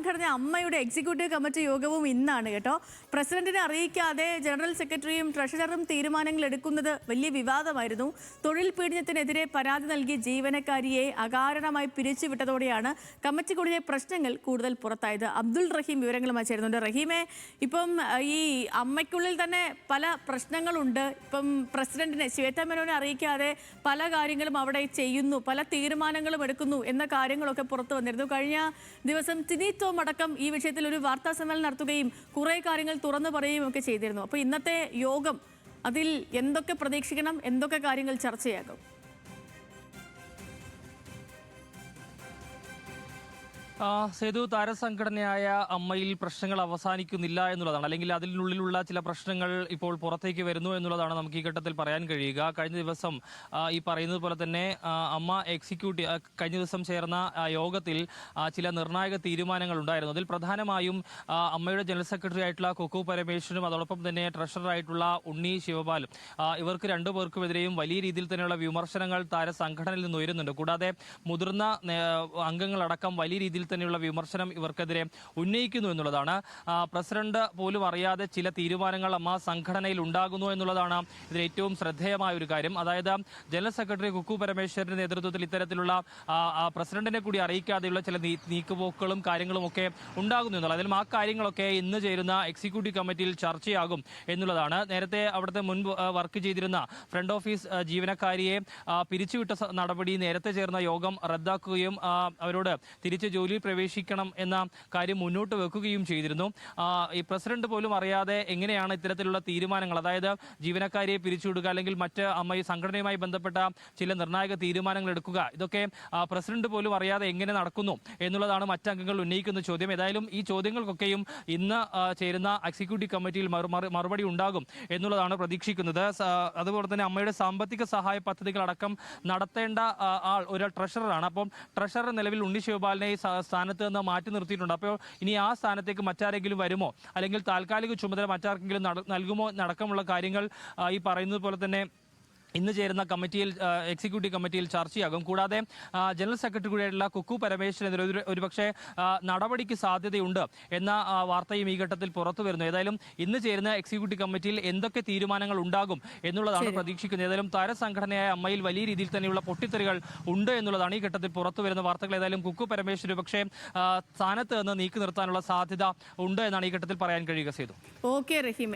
സംഘടന അമ്മയുടെ executive committee യോഗവും ഇന്നാണ് കേട്ടോ. പ്രസിഡന്റിനെ അറിയിക്കാതെ ജനറൽ സെക്രട്ടറിയും ട്രഷററും തീരുമാനങ്ങൾ എടുക്കുന്നത് വലിയ വിവാദമായിരുന്നു. തൊഴിൽ പീഡനത്തിനെതിരെ പരാതി നൽകിയ ജീവനക്കാരിയെ അകാരണമായി പിരിച്ചുവിട്ടതോടെയാണ് കമ്മിറ്റിക്കുള്ളിലെ പ്രശ്നങ്ങൾ കൂടുതൽ പുറത്തായത്. അബ്ദുൾ റഹീം വിവരങ്ങളുമായി ചേരുന്നുണ്ട്. റഹീമെ, ഇപ്പം ഈ അമ്മയ്ക്കുള്ളിൽ തന്നെ പല പ്രശ്നങ്ങളുണ്ട്. ഇപ്പം പ്രസിഡന്റിനെ ശ്വേതാ മേനോനെ അറിയിക്കാതെ പല കാര്യങ്ങളും അവിടെ ചെയ്യുന്നു, പല തീരുമാനങ്ങളും എടുക്കുന്നു എന്ന കാര്യങ്ങളൊക്കെ പുറത്തു വന്നിരുന്നു. കഴിഞ്ഞ ദിവസം തിനീത്തോ അടക്കം ഈ വിഷയത്തിൽ ഒരു വാർത്താ സമ്മേളനം നടത്തുകയും കുറെ കാര്യങ്ങൾ തുറന്നു പറയുകയും ഒക്കെ ചെയ്തിരുന്നു. അപ്പോൾ ഇന്നത്തെ യോഗം അതിൽ എന്തൊക്കെ പ്രതീക്ഷിക്കണം, എന്തൊക്കെ കാര്യങ്ങൾ ചർച്ചയാകും? സേതു, താരസംഘടനയായ അമ്മയിൽ പ്രശ്നങ്ങൾ അവസാനിക്കുന്നില്ല എന്നുള്ളതാണ്, അല്ലെങ്കിൽ അതിനുള്ളിലുള്ള ചില പ്രശ്നങ്ങൾ ഇപ്പോൾ പുറത്തേക്ക് വരുന്നു എന്നുള്ളതാണ് നമുക്ക് ഈ ഘട്ടത്തിൽ പറയാൻ കഴിയുക. കഴിഞ്ഞ ദിവസം ഈ പറയുന്നത് പോലെ തന്നെ അമ്മ എക്സിക്യൂട്ടീവ് കഴിഞ്ഞ ദിവസം ചേർന്ന യോഗത്തിൽ ചില നിർണായക തീരുമാനങ്ങൾ ഉണ്ടായിരുന്നു. അതിൽ പ്രധാനമായും അമ്മയുടെ ജനറൽ സെക്രട്ടറി ആയിട്ടുള്ള കൊക്കു പരമേശ്വരനും അതോടൊപ്പം തന്നെ ട്രഷററായിട്ടുള്ള ഉണ്ണി ശിവപാലും ഇവർക്ക് രണ്ടുപേർക്കുമെതിരെയും വലിയ രീതിയിൽ തന്നെയുള്ള വിമർശനങ്ങൾ താരസംഘടനയിൽ നിന്ന് ഉയരുന്നുണ്ട്. കൂടാതെ മുതിർന്ന അംഗങ്ങളടക്കം വലിയ രീതിയിൽ തന്നെയുള്ള വിമർശനം ഇവർക്കെതിരെ ഉന്നയിക്കുന്നു എന്നുള്ളതാണ്. പ്രസിഡന്റ് പോലും അറിയാതെ ചില തീരുമാനങ്ങൾ അമ്മ സംഘടനയിൽ ഉണ്ടാകുന്നു എന്നുള്ളതാണ് ഇതിൽ ഏറ്റവും ശ്രദ്ധേയമായ ഒരു കാര്യം. അതായത് ജനറൽ സെക്രട്ടറി കുക്കു പരമേശ്വരന്റെ നേതൃത്വത്തിൽ ഇത്തരത്തിലുള്ള പ്രസിഡന്റിനെ കൂടി അറിയിക്കാതെയുള്ള ചില നീക്കുപോക്കുകളും കാര്യങ്ങളും ഒക്കെ ഉണ്ടാകുന്നു എന്നുള്ളത്. അതിലും ആ കാര്യങ്ങളൊക്കെ ഇന്ന് ചേരുന്ന എക്സിക്യൂട്ടീവ് കമ്മിറ്റിയിൽ ചർച്ചയാകും എന്നുള്ളതാണ്. നേരത്തെ അവിടുത്തെ മുൻപ് വർക്ക് ചെയ്തിരുന്ന ഫ്രണ്ട് ഓഫീസ് ജീവനക്കാരിയെ പിരിച്ചുവിട്ട നടപടി നേരത്തെ ചേർന്ന യോഗം റദ്ദാക്കുകയും അവരോട് തിരിച്ച് ജോലിയിൽ പ്രവേശിക്കണം എന്ന കാര്യം മുന്നോട്ട് വെക്കുകയും ചെയ്തിരുന്നു. ഈ പ്രസിഡന്റ് പോലും അറിയാതെ എങ്ങനെയാണ് ഇത്തരത്തിലുള്ള തീരുമാനങ്ങൾ, അതായത് ജീവനക്കാരിയെ പിരിച്ചുവിടുക അല്ലെങ്കിൽ മറ്റ് അമ്മയും സംഘടനയുമായി ബന്ധപ്പെട്ട ചില നിർണായക തീരുമാനങ്ങൾ എടുക്കുക, ഇതൊക്കെ പ്രസിഡന്റ് പോലും അറിയാതെ എങ്ങനെ നടക്കുന്നു എന്നുള്ളതാണ് മറ്റംഗങ്ങൾ ഉന്നയിക്കുന്ന ചോദ്യം. ഏതായാലും ഈ ചോദ്യങ്ങൾക്കൊക്കെയും ഇന്ന് ചേരുന്ന എക്സിക്യൂട്ടീവ് കമ്മിറ്റിയിൽ മറുപടി ഉണ്ടാകും എന്നുള്ളതാണ് പ്രതീക്ഷിക്കുന്നത്. അതുപോലെ തന്നെ അമ്മയുടെ സാമ്പത്തിക സഹായ പദ്ധതികളടക്കം നടത്തേണ്ട ആൾ ഒരു ട്രഷററാണ്. അപ്പം ട്രഷറർ നിലവിൽ ഉണ്ണി ശിവപാലിനെ സ്ഥാനത്ത് നിന്ന് മാറ്റി നിർത്തിയിട്ടുണ്ട്. അപ്പോൾ ഇനി ആ സ്ഥാനത്തേക്ക് മറ്റാരെങ്കിലും വരുമോ, അല്ലെങ്കിൽ താൽക്കാലിക ചുമതല മറ്റാർക്കെങ്കിലും നൽകുമോ എന്നടക്കമുള്ള കാര്യങ്ങൾ ഈ പറയുന്നത് പോലെ തന്നെ ഇന്ന് ചേരുന്ന കമ്മിറ്റിയിൽ എക്സിക്യൂട്ടീവ് കമ്മിറ്റിയിൽ ചർച്ചയാകും. കൂടാതെ ജനറൽ സെക്രട്ടറി കൂടിയായിട്ടുള്ള കുക്കു പരമേശ്വരനെതിരെ ഒരുപക്ഷെ നടപടിക്ക് സാധ്യതയുണ്ട് എന്ന വാർത്തയും ഈ ഘട്ടത്തിൽ പുറത്തു വരുന്നു. ഏതായാലും ഇന്ന് ചേരുന്ന എക്സിക്യൂട്ടീവ് കമ്മിറ്റിയിൽ എന്തൊക്കെ തീരുമാനങ്ങൾ ഉണ്ടാകും എന്നുള്ളതാണ് പ്രതീക്ഷിക്കുന്നത്. ഏതായാലും താരസംഘടനയായ അമ്മയിൽ വലിയ രീതിയിൽ തന്നെയുള്ള പൊട്ടിത്തെറികൾ ഉണ്ട് എന്നുള്ളതാണ് ഈ ഘട്ടത്തിൽ പുറത്തു വരുന്ന വാർത്തകൾ. ഏതായാലും കുക്കു പരമേശ്വരൻ പക്ഷേ സ്ഥാനത്ത് നിന്ന് നീക്കി നിർത്താനുള്ള സാധ്യത ഉണ്ട് എന്നാണ് ഈ ഘട്ടത്തിൽ പറയാൻ കഴിയുക. സേതു. ഓക്കെ റഹീം.